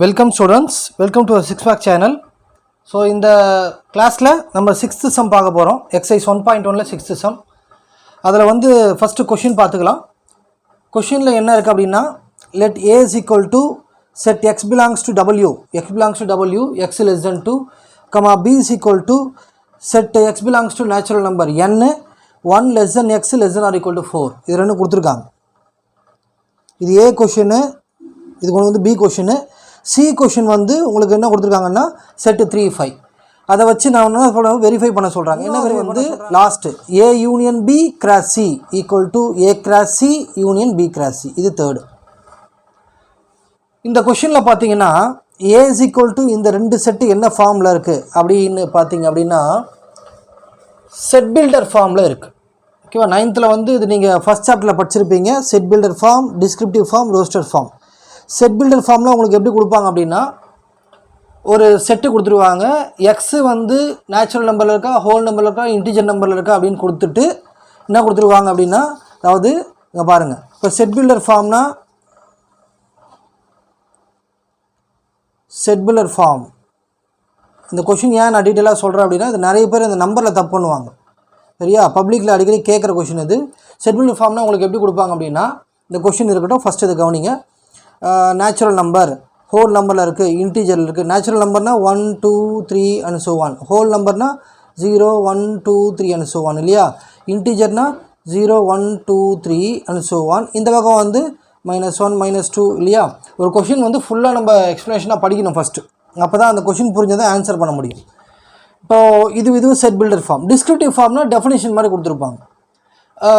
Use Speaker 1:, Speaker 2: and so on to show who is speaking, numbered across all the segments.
Speaker 1: Welcome students, welcome to our 6pack channel. So in the class la நம்ம 6th sum பார்க்க போறோம். exercise 1.1 ல 6th sum. அதுல வந்து first question பார்த்துக்கலாம். questionல என்ன இருக்கு அப்படினா let a is equal to set x belongs to w, x belongs to w, x less than 2, comma b is equal to set x belongs to natural number n 1 less than x less than or equal to 4. இது ரெண்டும் கொடுத்திருக்காங்க. இது a question, இது வந்து b question. C question வந்து உங்களுக்கு என்ன கொடுத்திருக்காங்கன்னா set 3 5. அத வச்சு நான் என்ன சொல்றேன் வெரிஃபை பண்ண சொல்றாங்க. என்ன வந்து last A union B cross C equal to A cross C union B cross C. இது தேர்ட். இந்த क्वेश्चनல பாத்தீங்கன்னா A is equal to இந்த ரெண்டு செட் என்ன ஃபார்ம்ல இருக்கு அப்படினு பாத்தீங்க அப்படினா செட் பில்டர் ஃபார்ம்ல இருக்கு. ஓகேவா 9th ல வந்து இது நீங்க ஃபர்ஸ்ட் சாப்டர்ல படிச்சிருப்பீங்க. Set builder form, descriptive form, roster form. Set builder ஃபார்ம்ல உங்களுக்கு எப்படி கொடுப்பாங்க அப்படினா ஒரு செட் கொடுத்துருவாங்க. x வந்து நேச்சுரல் நம்பர்ல இருக்கா, ஹோல் நம்பர்ல இருக்கா, இன்டிஜர் நம்பர்ல இருக்கா அப்படினு கொடுத்துட்டு என்ன கொடுத்துருவாங்க அப்படினா அதாவது இங்க பாருங்க. இப்போ செட் பில்டர் ஃபார்ம்னா செட் பில்டர் ஃபார்ம் இந்த क्वेश्चन ஏன் நான் டீடைலா சொல்றேன் அப்படினா இது நிறைய பேர் இந்த நம்பர்ல தப்பு பண்ணுவாங்க. சரியா? பப்ளிக்ல அடிக்கடி கேக்குற क्वेश्चन இது. செட் பில்டர் ஃபார்ம்னா உங்களுக்கு எப்படி கொடுப்பாங்க அப்படினா இந்த क्वेश्चन இருக்கட்டும் ஃபர்ஸ்ட் இத கவனிங்க. நேச்சுரல் நம்பர் ஹோல் நம்பர்ல இருக்கு, இன்டிஜர்ல இருக்கு. நேச்சுரல் நம்பர்னா 1 2 3 and so on. ஹோல் நம்பர்னா 0 1 2 3 and so on இல்லையா? இன்டிஜர்னா 0 1 2 3 and so on. இந்த பக்கம் வந்து -1 -2 இல்லையா? ஒரு क्वेश्चन வந்து ஃபுல்லா நம்ம எக்ஸ்பிளனேஷனா படிக்கணும் ஃபர்ஸ்ட். அப்பதான் அந்த क्वेश्चन புரிஞ்சதை ஆன்சர் பண்ண முடியும். இப்போ இது செட் பில்டர் ஃபார்ம். டிஸ்கிரிப்டிவ் ஃபார்ம்னா டெஃபினிஷன் மாதிரி கொடுத்திருப்பாங்க.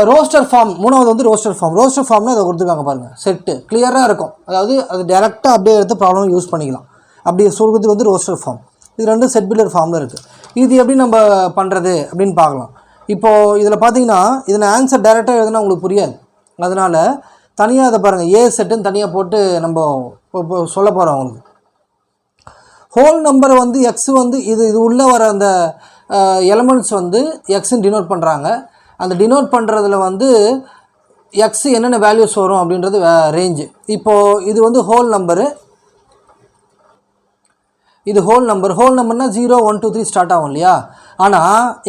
Speaker 1: ரோஸ்டர் ஃபார்ம் மூணாவது வந்து ரோஸ்டர் ஃபார்ம். ரோஸ்டர் ஃபார்ம்னா அதை கொடுத்துருக்காங்க பாருங்க. செட் கிளியரா இருக்கும். அதாவது அது டைரக்டா அப்படியே எடுத்து ப்ராப்ளம் யூஸ் பண்ணிக்கலாம். அப்படி சொல்றது வந்து ரோஸ்டர் ஃபார்ம். இது ரெண்டு செட் பில்டர் ஃபார்ம்ல இருக்கு. இது எப்படி நம்ம பண்றது அப்படினு பார்க்கலாம். இப்போ இதுல பாத்தீங்கன்னா இதன ஆன்சர் டைரக்டா எழுதுனா உங்களுக்கு புரியாது. அதனால தனியா அத பாருங்க. A செட்னு தனியா போட்டு நம்ம சொல்ல போறோம் உங்களுக்கு. ஹோல் நம்பர் வந்து x வந்து இது உள்ள வர அந்த எலிமெண்ட்ஸ் வந்து x ன்னு டினோட் பண்றாங்க. அந்த டினோட் பண்றதுல வந்து x என்னென்ன வேல்யூஸ் வரும் அப்படின்றது ரேஞ்ச். இப்போ இது வந்து ஹோல் நம்பர். இது ஹோல் நம்பர்னா 0 1 2 3 ஸ்டார்ட் ஆகும் இல்லையா? ஆனா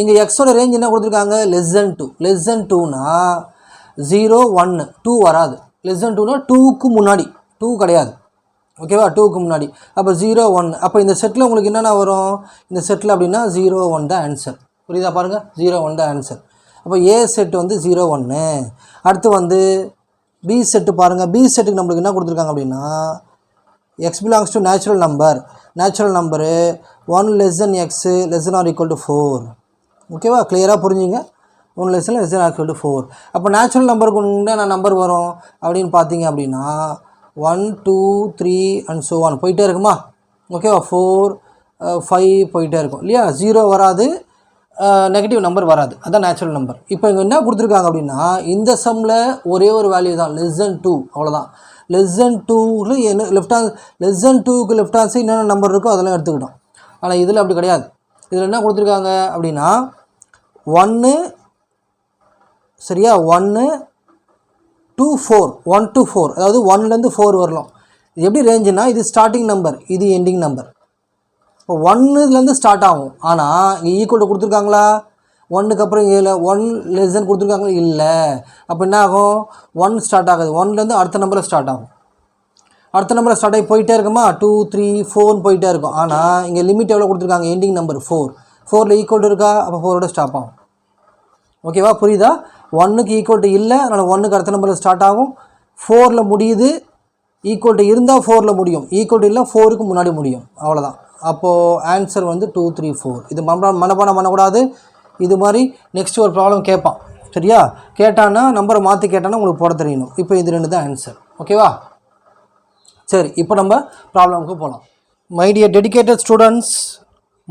Speaker 1: இங்க x ஓட ரேஞ்ச் என்ன கொடுத்திருக்காங்க? less than 2. less than 2 னா 0 1 2 வராது. less than 2 னா 2 க்கு முன்னாடி 2 கிடையாது. ஓகேவா? 2 க்கு முன்னாடி. அப்ப 0 1. அப்ப இந்த செட்ல உங்களுக்கு என்னென்ன வரும்? இந்த செட்ல அப்படினா 0 1 தான் ஆன்சர். புரியுதா பாருங்க? 0 1 தான் ஆன்சர். அப்ப A செட் வந்து 0 1. அடுத்து வந்து B செட் பாருங்க. B செட்டுக்கு நமக்கு என்ன கொடுத்திருக்காங்க அப்படினா x belongs to natural number. natural number 1 less than x less than or equal to 4. ஓகேவா? கிளியரா புரிஞ்சுங்க. 1 less than or equal to 4. அப்ப நேச்சுரல் நம்பருக்கு என்ன நம்பர் வரும் அப்படினு பாத்தீங்க அப்படினா 1 2 3 and so on போயிட்டே இருக்குமா? ஓகேவா? 4 5 போயிட்டே இருக்கும் இல்லையா? 0 வராது, நெகட்டிவ் நம்பர் வராது. அதான் நேச்சுரல் நம்பர். இப்போ இங்க என்ன கொடுத்திருக்காங்க அப்படினா இந்த சம்ல ஒரே ஒரு வேல்யூ தான் less than 2 அவ்வளவுதான். less than 2 ல என்ன லெஃப்ட் ஹேண்ட் less than 2 க்கு லெஃப்ட் ஹேண்ட் சைடு என்ன நம்பர் இருக்கோ அதெல்லாம் எடுத்துக்கிட்டோம். ஆனா இதுல அப்படி கிடையாது. இதுல என்ன கொடுத்திருக்காங்க அப்படினா 1 சரியா? 1 2 4 1 to 4 அதாவது 1 ல இருந்து 4 வரலாம். இது எப்படி ரேஞ்ச்னா இது ஸ்டார்டிங் நம்பர், இது எண்டிங் நம்பர். இப்போ 1 ல இருந்து ஸ்டார்ட் ஆகும். ஆனா இங்க ஈக்குவல் கொடுத்திருக்காங்களா? 1 க்கு அப்புறம் இங்க 1 லெஸ் தென் கொடுத்திருக்காங்களா? இல்ல. அப்ப என்ன ஆகும்? 1 ஸ்டார்ட் ஆகுது. 1 ல இருந்து அடுத்த நம்பர்ல ஸ்டார்ட் ஆகும். அடுத்த நம்பர்ல ஸ்டார்ட் ஆகி போயிட்டே இருக்குமா? 2 3 4 போயிட்டே இருக்கும். ஆனா இங்க லிமிட் எவ்வளவு கொடுத்திருக்காங்க? Ending number 4. 4 ல ஈக்குவல் இருக்கா? அப்ப 4 ஓட ஸ்டாப் ஆகும். ஓகேவா? புரியுதா? 1 க்கு ஈக்குவல் இல்ல. அதனால 1 க்கு அடுத்த நம்பர்ல ஸ்டார்ட் ஆகும். 4 ல முடியுது. ஈக்குவல் இருந்தா 4 ல முடியும். ஈக்குவல் இல்ல 4 க்கு முன்னாடி முடியும். அவ்வளவுதான். அப்போ ஆன்சர் வந்து 2 3 4. இது மனப்பாடம் பண்ண கூடாது. இது மாதிரி நெக்ஸ்ட் ஒரு ப்ராப்ளம் கேட்பான். சரியா? கேட்டானா நம்பரை மாத்தி கேட்டானா உங்களுக்கு போட தெரியணும். இப்போ இது ரெண்டு தான் ஆன்சர். ஓகேவா? சரி, இப்போ நம்ம ப்ராப்ளம்க்கு போலாம். My dear dedicated students,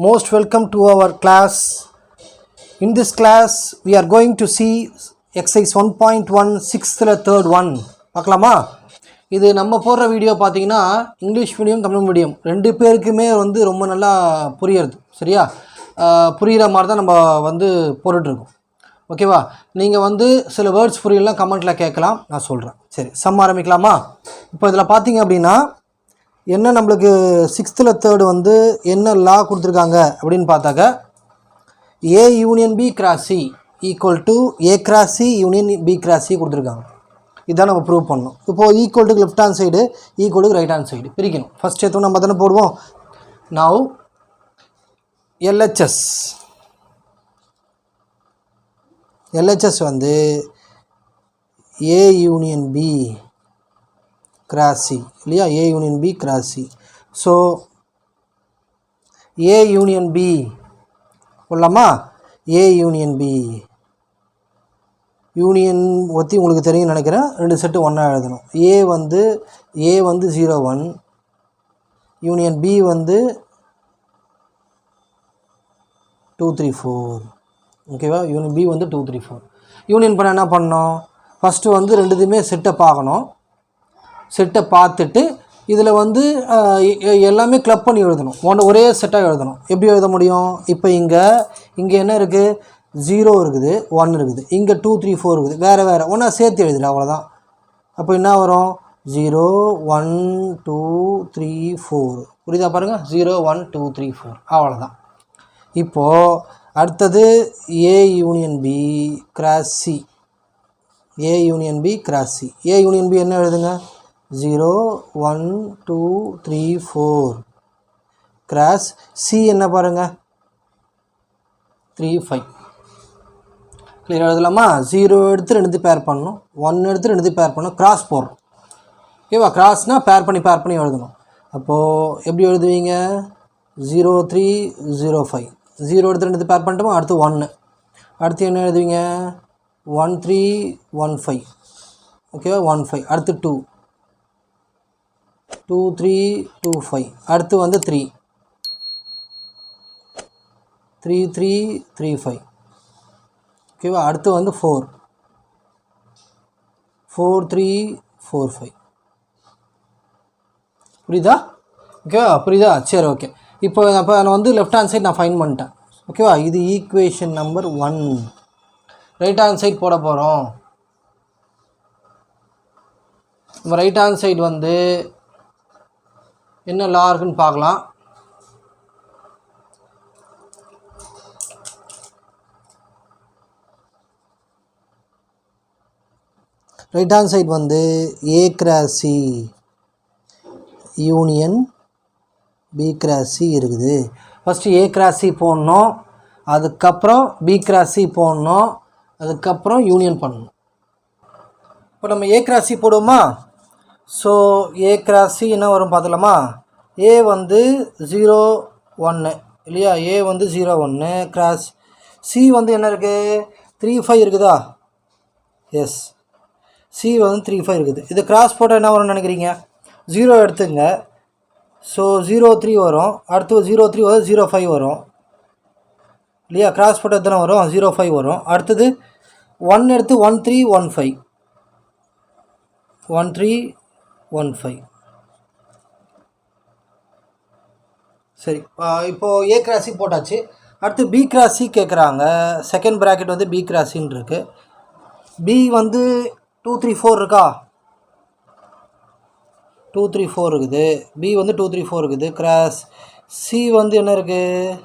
Speaker 1: most welcome to our class. In this class we are going to see exercise 1.1 6th ல third one. பார்க்கலாமா? இது நம்ம போடுற வீடியோ பாத்தீங்கன்னா இங்கிலீஷ் மீடியம் தமிழ் மீடியம் ரெண்டு பேருக்குமே வந்து ரொம்ப நல்லா புரியுது. சரியா? புரியுற மாதிரி தான் நம்ம வந்து போட்டுட்டு இருக்கோம். ஓகேவா? நீங்க வந்து சில வேர்ட்ஸ் புரியலனா கமெண்ட்ல கேட்கலாம், நான் சொல்றேன். சரி, சம் ஆரம்பிக்கலாமா? இப்போ இதல பாத்தீங்க அப்படினா என்ன நம்மளுக்கு 6th தேர்டு வந்து என்ன லா கொடுத்துருக்காங்க அப்படின்னு பார்த்தாக்க A union B cross C equal to A cross C union B cross C கொடுத்துருக்காங்க. இதான் நம்ம ப்ரூவ் பண்ணணும். இப்போது equal to left hand side equal to right hand side பிரிக்கணும். ஃபஸ்ட் எடுத்து நம்ம தானே போடுவோம். நவ் எல்ஹெச்எஸ் வந்து A union B cross C இல்லையா, A union B cross C. So A union B போடலாமா, ஏ யூனியன் பி யூனியன் பற்றி உங்களுக்கு தெரியும் நினைக்கிறேன். 2 செட்டு ஒன்றா எழுதணும். ஏ வந்து 0 1 யூனியன் பி வந்து 2 3 4 ஓகேவா. யூனியன் பி வந்து 2 3 4 யூனியன் பண்ண என்ன பண்ணணும், ஃபஸ்ட்டு வந்து ரெண்டுத்துமே செட்டை பார்க்கணும். செட்டை பார்த்துட்டு இதில் வந்து எல்லாமே கிளப் பண்ணி எழுதணும். ஒரே செட்டாக எழுதணும். எப்படி எழுத முடியும், இப்போ இங்கே என்ன இருக்குது, 0 இருக்குது, 1 இருக்குது, இங்கே 2 3 4 இருக்குது, வேறு ஒன்றா சேர்த்து எழுதுடு, அவ்வளோதான். அப்போ என்ன வரும், 0 1 2 3 4 புரியுதா பாருங்கள், 0 1 2 3 4 அவ்வளோதான். இப்போது அடுத்தது A union B cross C, A union B cross C. A union B என்ன எழுதுங்க, 0 1 2 3 4 கிராஸ் சி என்ன பாருங்கள் 3 5 கிளியர் எழுதலாமா. 0 எடுத்து 2 பேர் பண்ணணும், 1 எடுத்து 2 பேர் பண்ணணும், கிராஸ் போடுறோம் ஓகேவா. கிராஸ்னால் பேர் பண்ணி எழுதணும். அப்போது எப்படி எழுதுவீங்க, 0 3 0 5 0 எடுத்து 2 பேர் பண்ணிட்டோமா, அடுத்து 1 அடுத்து என்ன எழுதுவீங்க 1 3 1 5 ஓகேவா 1 5 அடுத்து 2 2 3 2 5 அடுத்து வந்து 3 3 3 3 5 ஓகேவா. அடுத்து வந்து 4 4 3 4 5 புரியுதா ஓகேவா, புரியுதா சரி ஓகே. இப்போ நான் வந்து லெஃப்ட் ஹேண்ட் சைட் நான் ஃபைன் பண்ணிட்டேன் ஓகேவா. இது equation number 1. Right hand side போட போகிறோம். நம்ம ரைட் ஹேண்ட் சைடு வந்து என்ன லா இருக்குன்னு பார்க்கலாம். ரைட் ஹேண்ட் சைடு வந்து A cross C union B cross C இருக்குது. ஃபஸ்ட்டு ஏ கிராஸ் சி போடணும், அதுக்கப்புறம் பி கிராஸ் சி போடணும், அதுக்கப்புறம் யூனியன் பண்ணணும். இப்போ நம்ம ஏ கிராஸ் சி போடுவோமா. ஸோ ஏ கிராஸ் சி என்ன வரும் பார்த்துலாமா. ஏ வந்து 0 1 இல்லையா, ஏ வந்து 0 1 கிராஸ் சி வந்து என்ன இருக்குது 3 5 இருக்குதா, எஸ் சி வந்து 3 5 இருக்குது. இது கிராஸ் போட்டால் என்ன வரும்னு நினைக்கிறீங்க, 0 எடுத்துங்க. ஸோ 0 3 வரும், அடுத்து 0 3 வரும், 0 5 வரும் இல்லையா. கிராஸ் போட்டால் எத்தனை வரும், 0 5 வரும். அடுத்தது 1 எடுத்து 1 3 1 5 1 3 1 5 சரி. இப்போது ஏ கிராஸி போட்டாச்சு. அடுத்து பி கிராஸி கேட்குறாங்க. செகண்ட் ப்ராக்கெட் வந்து பி கிராஸின்னு இருக்குது. பி வந்து 2 3 4 இருக்கா, 2 3 4 இருக்குது. பி வந்து 2 3 4 இருக்குது. கிராஸ் சி வந்து என்ன இருக்குது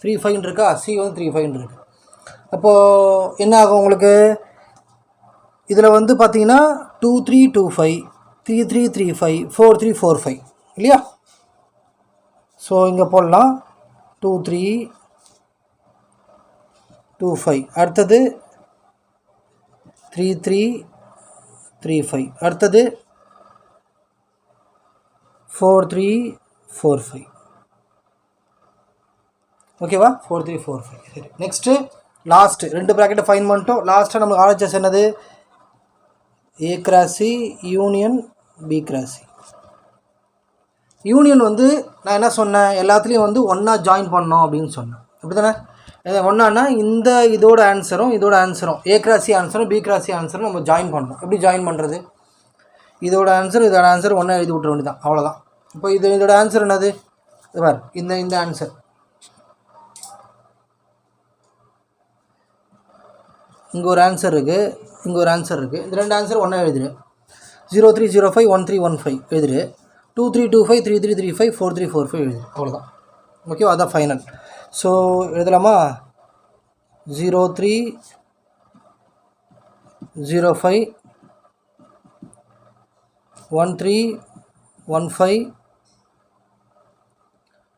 Speaker 1: 3 5 இருக்கா, சி வந்து 3 5 இருக்குது. அப்போது என்ன ஆகும் உங்களுக்கு, இதில் வந்து பார்த்தீங்கன்னா 2 3 2 5 3 3 3 5 4 3 4 5 இல்லையா. ஸோ இங்கே போடலாம் 2 3 2 5 அடுத்தது 3 3 3 5 அடுத்தது 4 3 4 5 ஓகேவா 4 3 4 5 சரி. நெக்ஸ்ட்டு லாஸ்ட்டு 2 ப்ராக்கெட்டை ஃபைன் பண்ணிட்டோம். லாஸ்ட்டாக நமக்கு ஆர்ஹெச்எஸ் என்னது, ஏ grassy union B grassy. Union வந்து நான் என்ன சொன்னேன், எல்லாத்துலேயும் வந்து ஒன்றா ஜாயின் பண்ணோம் அப்படின்னு சொன்னேன். அப்படி தானே, ஒன்றானா இந்த இதோட ஆன்சரும் ஏ கிராஸி ஆன்சரும் பி கிராஸி ஆன்சரும் நம்ம ஜாயின் பண்ணணும். எப்படி ஜாயின் பண்ணுறது, இதோட ஆன்சர் ஒன்றா எழுதி விட்ற வேண்டியதான், அவ்வளோதான். இப்போ இதோட ஆன்சர் என்னது, பார் இந்த ஆன்சர் இங்கே ஒரு ஆன்சர் இருக்குது, இங்கே ஒரு ஆன்சர் இருக்குது. இந்த 2 ஆன்சர் ஒன்றா எழுதிடு. 03051315 எழுதிரு. 2325 3335 4345 எழுதிரு. அவ்வளோதான். ஓகேவா? அதான் ஃபைனல். ஸோ எழுதலாமா? 0305 1315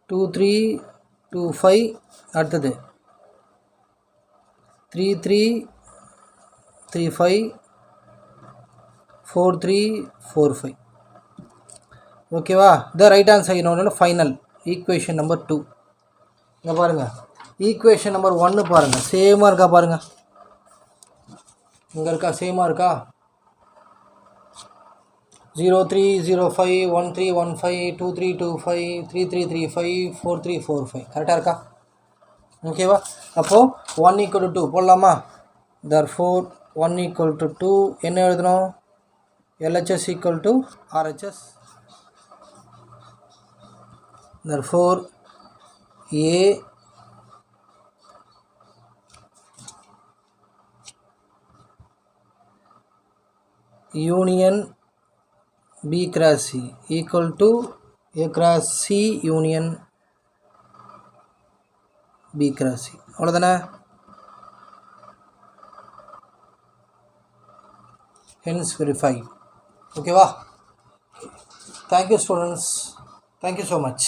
Speaker 1: 2325 அடுத்தது 3335 4345. ஓகேவா? த ரைட் ஆன்சர் என்னோட ஃபைனல் ஈக்குவேஷன் நம்பர் 2. இங்கே பாருங்கள், ஈக்குவேஷன் நம்பர் 1 பாருங்கள், சேமாக இருக்கா பாருங்கள். இங்கே இருக்கா? சேமாக இருக்கா? 0305 1315 2325 3335 4345 கரெக்டாக இருக்கா? ஓகேவா? அப்போது 1 = 2 போடலாமா? therefore 1 = 2 என்ன எழுதணும்? LHS = RHS. therefore A union B cross C equal to A cross C union B cross C. அவ்வளோதானே? hence verified. ஓகேவா? Thank you students. Thank you so much.